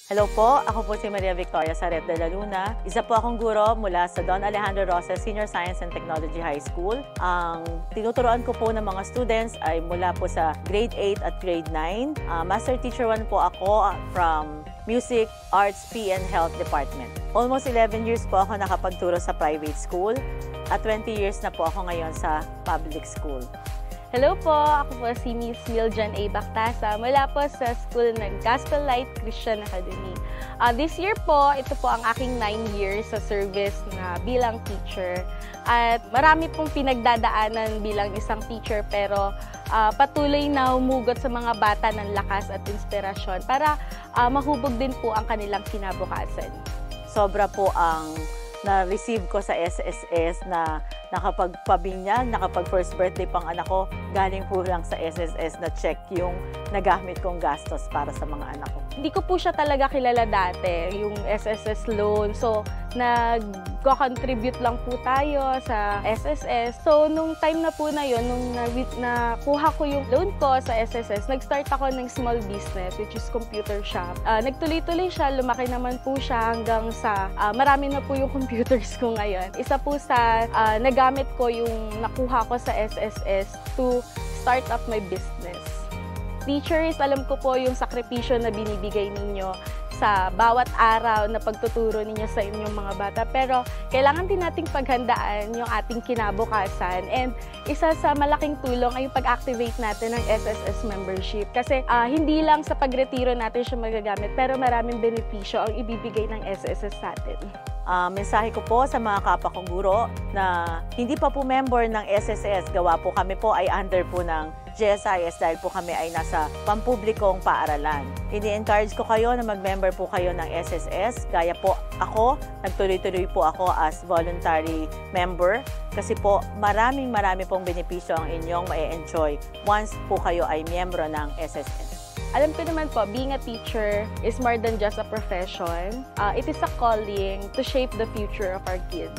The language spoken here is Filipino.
Hello po, ako po si Maria Victoria Saret de la Luna. Isa po akong guro mula sa Don Alejandro Rosas Senior Science and Technology High School. Ang tinuturoan ko po ng mga students ay mula po sa grade 8 at grade 9. Master Teacher 1 po ako from Music, Arts, PE and Health Department. Almost 11 years po ako nakapagturo sa private school at 20 years na po ako ngayon sa public school. Hello po, ako po si Miss Miljan A. Bactasa mula po sa school ng Gospel Light Christian Academy. This year po, ito po ang aking 9 years sa service na bilang teacher. At marami pong pinagdadaanan bilang isang teacher pero patuloy na humugot sa mga bata ng lakas at inspirasyon para mahubog din po ang kanilang kinabukasan. Sobra po ang na-receive ko sa SSS na nakapagpabinyag, nakapag-first birthday pang anak ko, galing po lang sa SSS na check yung nagamit kong gastos para sa mga anak ko. Hindi ko po siya talaga kilala dati, yung SSS loan. So, nag-contribute lang po tayo sa SSS. So, nung time na po na yun, nung nakuha ko yung loan ko sa SSS, nag-start ako ng small business, which is computer shop. Nagtuloy-tuloy siya, lumaki naman po siya hanggang sa marami na po yung computers ko ngayon. Isa po sa nagamit ko yung nakuha ko sa SSS to start up my business. Teachers, alam ko po yung sakripisyo na binibigay ninyo sa bawat araw na pagtuturo ninyo sa inyong mga bata. Pero kailangan din nating paghandaan yung ating kinabukasan. And isa sa malaking tulong ay yung pag-activate natin ng SSS membership. Kasi hindi lang sa pagretiro natin siya magagamit, pero maraming benepisyo ang ibibigay ng SSS sa atin. Mensahe ko po sa mga kapwa kong guro na hindi pa po member ng SSS, gawa po kami po ay under po ng GSIS dahil po kami ay nasa pampublikong paaralan. Ini-encourage ko kayo na mag-member po kayo ng SSS. Gaya po ako, nagtuloy-tuloy po ako as voluntary member kasi po marami pong benepisyo ang inyong ma-enjoy once po kayo ay miyembro ng SSS. Alam ko naman po, being a teacher is more than just a profession. It is a calling to shape the future of our kids.